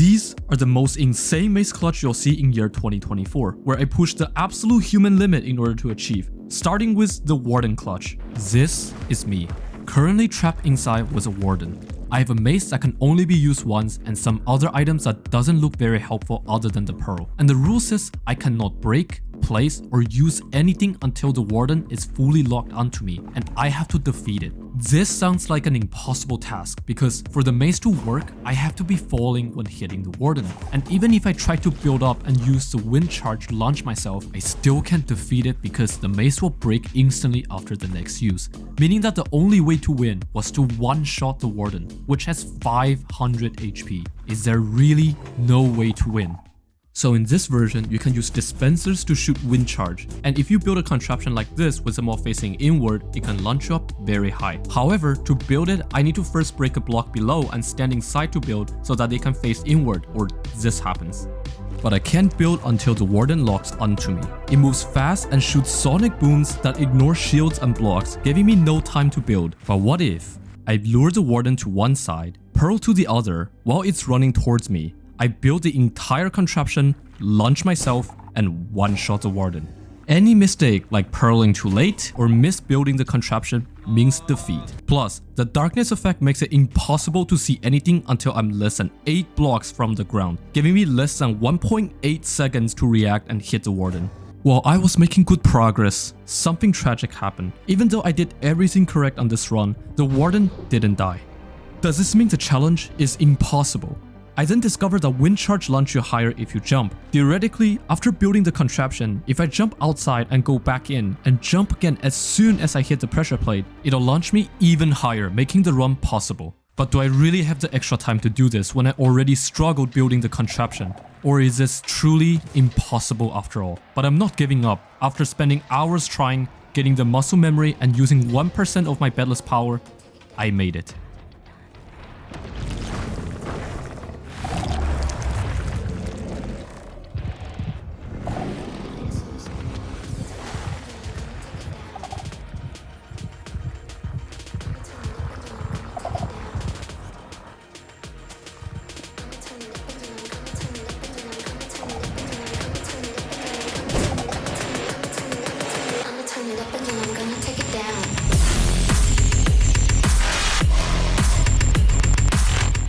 These are the most insane mace clutch you'll see in year 2024, where I pushed the absolute human limit in order to achieve, starting with the Warden clutch. This is me, currently trapped inside with a Warden. I have a mace that can only be used once and some other items that doesn't look very helpful other than the pearl. And the rule says I cannot break, place, or use anything until the Warden is fully locked onto me and I have to defeat it. This sounds like an impossible task because for the mace to work, I have to be falling when hitting the Warden. And even if I try to build up and use the wind charge to launch myself, I still can't defeat it because the mace will break instantly after the next use. Meaning that the only way to win was to one-shot the Warden, which has 500 HP. Is there really no way to win? So in this version, you can use dispensers to shoot wind charge, and if you build a contraption like this with them all facing inward, it can launch you up very high. However, to build it, I need to first break a block below and stand inside to build so that they can face inward, or this happens. But I can't build until the Warden locks onto me. It moves fast and shoots sonic booms that ignore shields and blocks, giving me no time to build. But what if I lure the Warden to one side, pearl to the other, while it's running towards me? I build the entire contraption, launch myself, and one-shot the Warden. Any mistake like pearling too late or misbuilding the contraption means defeat. Plus, the darkness effect makes it impossible to see anything until I'm less than 8 blocks from the ground, giving me less than 1.8 seconds to react and hit the Warden. While I was making good progress, something tragic happened. Even though I did everything correct on this run, the Warden didn't die. Does this mean the challenge is impossible? I then discovered that wind charge launches you higher if you jump. Theoretically, after building the contraption, if I jump outside and go back in and jump again as soon as I hit the pressure plate, it'll launch me even higher, making the run possible. But do I really have the extra time to do this when I already struggled building the contraption? Or is this truly impossible after all? But I'm not giving up. After spending hours trying, getting the muscle memory and using 1% of my bedless power, I made it.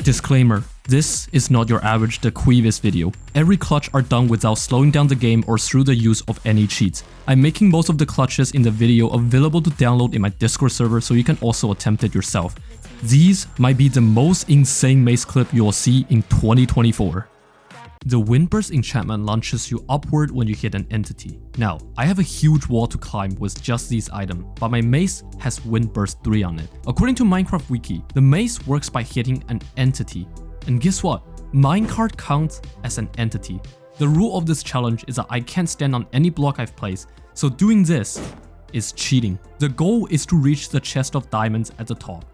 Disclaimer, this is not your average The Quevis video. Every clutch are done without slowing down the game or through the use of any cheats. I'm making most of the clutches in the video available to download in my Discord server so you can also attempt it yourself. These might be the most insane mace clip you'll see in 2024. The Windburst enchantment launches you upward when you hit an entity. Now, I have a huge wall to climb with just these items, but my mace has Windburst 3 on it. According to Minecraft Wiki, the mace works by hitting an entity. And guess what? Minecart counts as an entity. The rule of this challenge is that I can't stand on any block I've placed, so doing this is cheating. The goal is to reach the chest of diamonds at the top.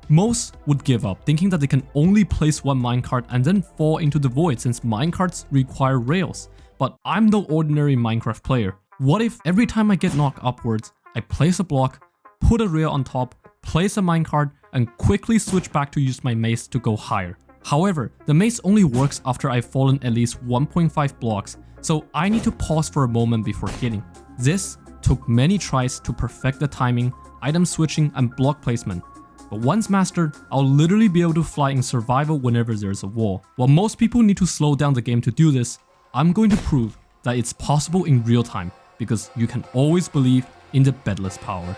Most would give up, thinking that they can only place one minecart and then fall into the void since minecarts require rails. But I'm no ordinary Minecraft player. What if every time I get knocked upwards, I place a block, put a rail on top, place a minecart, and quickly switch back to use my mace to go higher? However, the mace only works after I've fallen at least 1.5 blocks, so I need to pause for a moment before hitting. This took many tries to perfect the timing, item switching, and block placement. But once mastered, I'll literally be able to fly in survival whenever there's a wall. While most people need to slow down the game to do this, I'm going to prove that it's possible in real time because you can always believe in the bedless power.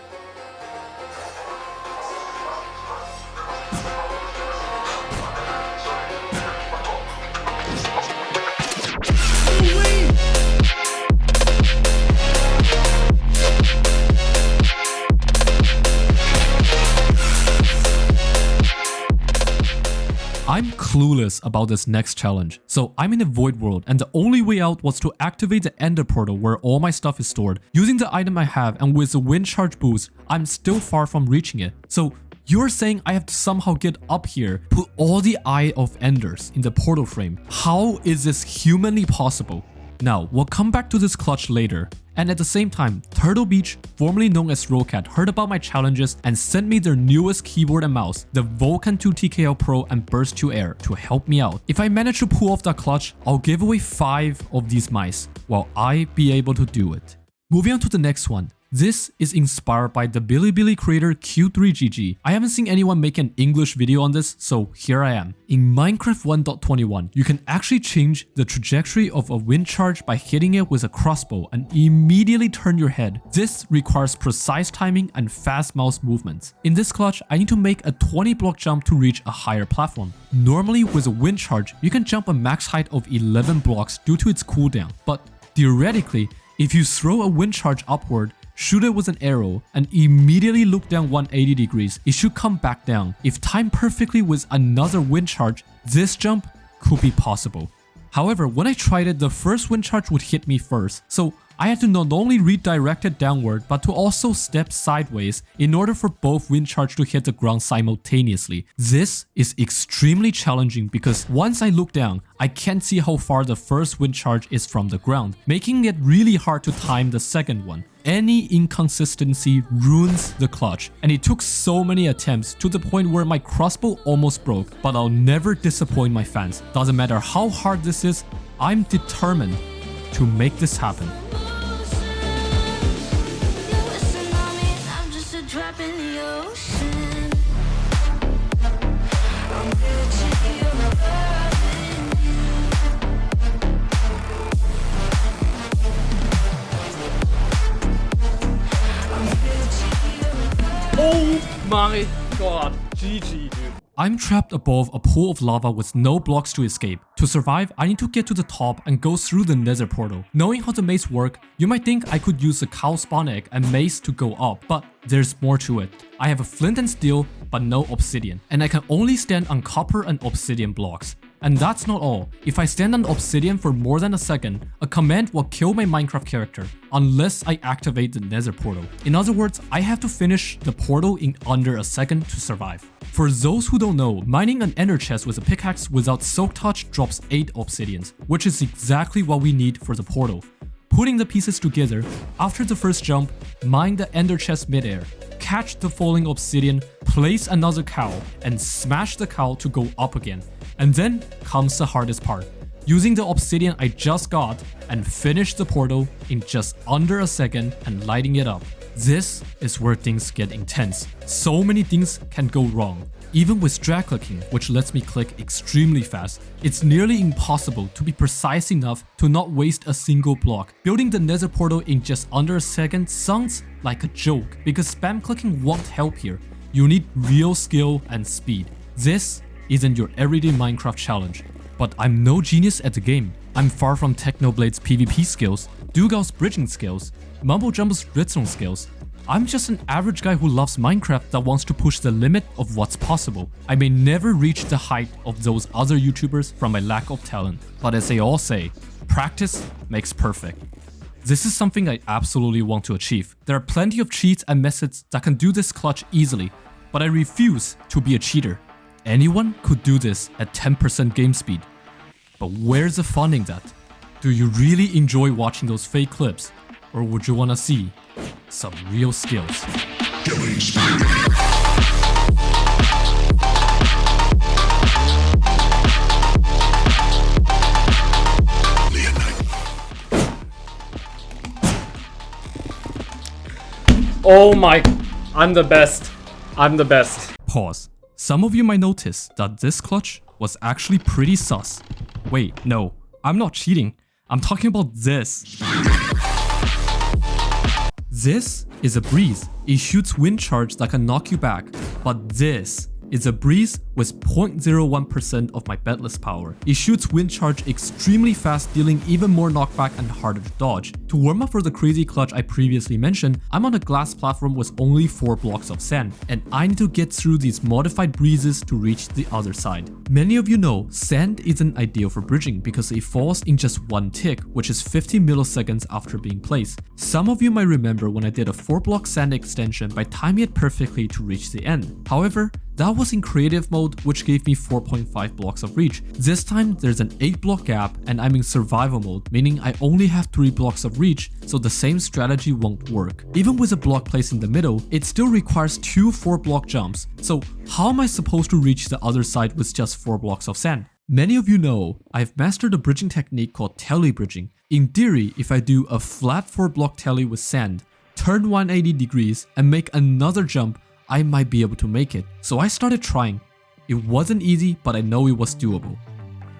I'm clueless about this next challenge, so I'm in a void world and the only way out was to activate the ender portal where all my stuff is stored. Using the item I have and with the wind charge boost, I'm still far from reaching it. So you're saying I have to somehow get up here, put all the Eye of Enders in the portal frame. How is this humanly possible? Now, we'll come back to this clutch later. And at the same time, Turtle Beach, formerly known as Rollcat, heard about my challenges and sent me their newest keyboard and mouse, the Vulcan 2 TKL Pro and Burst 2 Air, to help me out. If I manage to pull off that clutch, I'll give away 5 of these mice, while I be able to do it. Moving on to the next one. This is inspired by the Bilibili creator Q3GG. I haven't seen anyone make an English video on this, so here I am. In Minecraft 1.21, you can actually change the trajectory of a wind charge by hitting it with a crossbow and immediately turn your head. This requires precise timing and fast mouse movements. In this clutch, I need to make a 20 block jump to reach a higher platform. Normally with a wind charge, you can jump a max height of 11 blocks due to its cooldown, but theoretically, if you throw a wind charge upward, shoot it with an arrow, and immediately look down 180 degrees, it should come back down. If timed perfectly with another wind charge, this jump could be possible. However, when I tried it, the first wind charge would hit me first, so I had to not only redirect it downward, but to also step sideways in order for both wind charge to hit the ground simultaneously. This is extremely challenging because once I look down, I can't see how far the first wind charge is from the ground, making it really hard to time the second one. Any inconsistency ruins the clutch, and it took so many attempts to the point where my crossbow almost broke, but I'll never disappoint my fans. Doesn't matter how hard this is, I'm determined to make this happen. Oh my god, GG, dude. I'm trapped above a pool of lava with no blocks to escape. To survive, I need to get to the top and go through the nether portal. Knowing how the maze work, you might think I could use a cow spawn egg and mace to go up, but there's more to it. I have a flint and steel, but no obsidian, and I can only stand on copper and obsidian blocks. And that's not all. If I stand on obsidian for more than a second, a command will kill my Minecraft character, unless I activate the nether portal. In other words, I have to finish the portal in under a second to survive. For those who don't know, mining an ender chest with a pickaxe without soak touch drops 8 obsidians, which is exactly what we need for the portal. Putting the pieces together, after the first jump, mine the ender chest midair, catch the falling obsidian, place another cow, and smash the cow to go up again. And then comes the hardest part, using the obsidian I just got and finish the portal in just under a second and lighting it up. This is where things get intense. So many things can go wrong. Even with drag clicking, which lets me click extremely fast, it's nearly impossible to be precise enough to not waste a single block. Building the nether portal in just under a second sounds like a joke, because spam clicking won't help here. You need real skill and speed. This isn't your everyday Minecraft challenge, but I'm no genius at the game. I'm far from Technoblade's PvP skills, Dugal's bridging skills, Mumbo Jumbo's redstone skills. I'm just an average guy who loves Minecraft that wants to push the limit of what's possible. I may never reach the height of those other YouTubers from my lack of talent, but as they all say, practice makes perfect. This is something I absolutely want to achieve. There are plenty of cheats and methods that can do this clutch easily, but I refuse to be a cheater. Anyone could do this at 10% game speed. But where's the fun in that? Do you really enjoy watching those fake clips? Or would you want to see some real skills? Oh my, I'm the best. I'm the best. Pause. Some of you might notice that this clutch was actually pretty sus. Wait, no, I'm not cheating. I'm talking about this. This is a breeze. It shoots wind charge that can knock you back. But this is a breeze with 0.01% of my bedless power. It shoots wind charge extremely fast, dealing even more knockback and harder to dodge. To warm up for the crazy clutch I previously mentioned, I'm on a glass platform with only 4 blocks of sand, and I need to get through these modified breezes to reach the other side. Many of you know sand isn't ideal for bridging because it falls in just 1 tick, which is 50 milliseconds after being placed. Some of you might remember when I did a 4 block sand extension by timing it perfectly to reach the end. However, That was in creative mode, which gave me 4.5 blocks of reach. This time there's an 8 block gap and I'm in survival mode, meaning I only have 3 blocks of reach, so the same strategy won't work. Even with a block placed in the middle, it still requires 2 4 block jumps. So how am I supposed to reach the other side with just 4 blocks of sand? Many of you know I've mastered a bridging technique called telly bridging. In theory, if I do a flat 4 block telly with sand, turn 180 degrees and make another jump, I might be able to make it. So I started trying. It wasn't easy, but I know it was doable.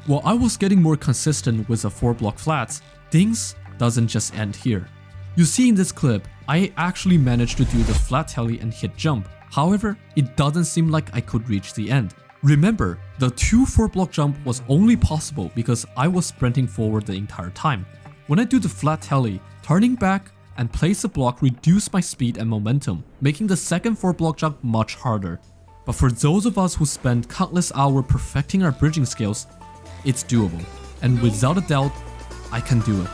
While I was getting more consistent with the 4 block flats, things doesn't just end here. You see in this clip, I actually managed to do the flat telly and hit jump. However, it doesn't seem like I could reach the end. Remember, the 2 4 block jump was only possible because I was sprinting forward the entire time. When I do the flat telly, turning back and place a block reduce my speed and momentum, making the second 4 block jump much harder. But for those of us who spend countless hours perfecting our bridging skills, it's doable. And without a doubt, I can do it.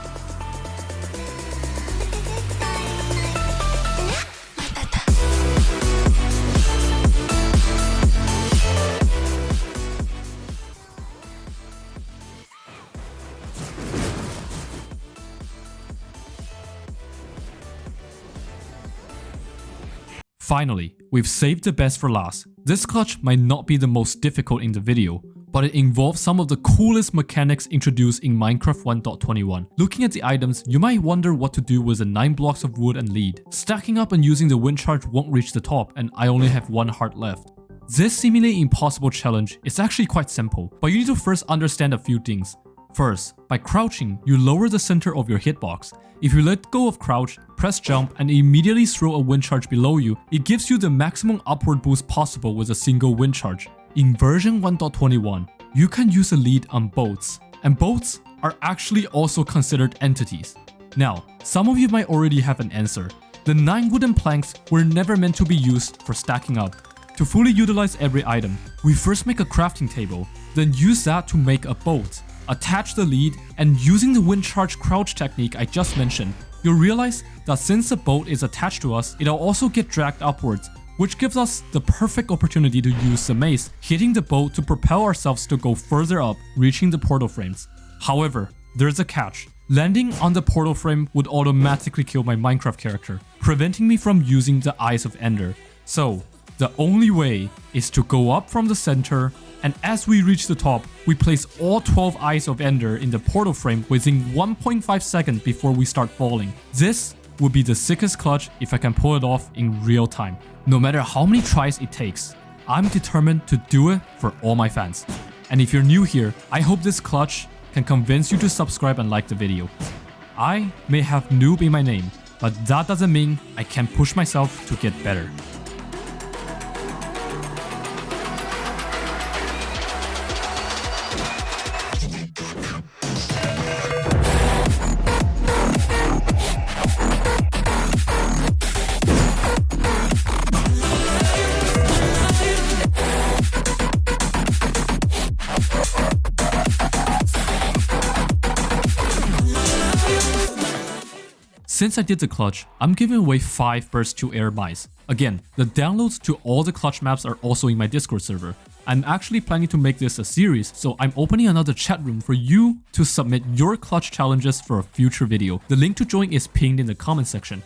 Finally, we've saved the best for last. This clutch might not be the most difficult in the video, but it involves some of the coolest mechanics introduced in Minecraft 1.21. Looking at the items, you might wonder what to do with the 9 blocks of wood and lead. Stacking up and using the wind charge won't reach the top, and I only have 1 heart left. This seemingly impossible challenge is actually quite simple, but you need to first understand a few things. First, by crouching, you lower the center of your hitbox. If you let go of crouch, press jump and immediately throw a wind charge below you, it gives you the maximum upward boost possible with a single wind charge. In version 1.21, you can use a lead on boats, and boats are actually also considered entities. Now, some of you might already have an answer. The 9 wooden planks were never meant to be used for stacking up. To fully utilize every item, we first make a crafting table, then use that to make a boat. Attach the lead, and using the wind charge crouch technique I just mentioned, you'll realize that since the boat is attached to us, it'll also get dragged upwards, which gives us the perfect opportunity to use the mace, hitting the boat to propel ourselves to go further up, reaching the portal frames. However, there's a catch. Landing on the portal frame would automatically kill my Minecraft character, preventing me from using the Eyes of Ender. So, the only way is to go up from the center, and as we reach the top, we place all 12 Eyes of Ender in the portal frame within 1.5 seconds before we start falling. This would be the sickest clutch if I can pull it off in real time. No matter how many tries it takes, I'm determined to do it for all my fans. And if you're new here, I hope this clutch can convince you to subscribe and like the video. I may have noob in my name, but that doesn't mean I can't push myself to get better. Since I did the clutch, I'm giving away 5 Burst to Air Mice. Again, the downloads to all the clutch maps are also in my Discord server. I'm actually planning to make this a series, so I'm opening another chat room for you to submit your clutch challenges for a future video. The link to join is pinned in the comment section.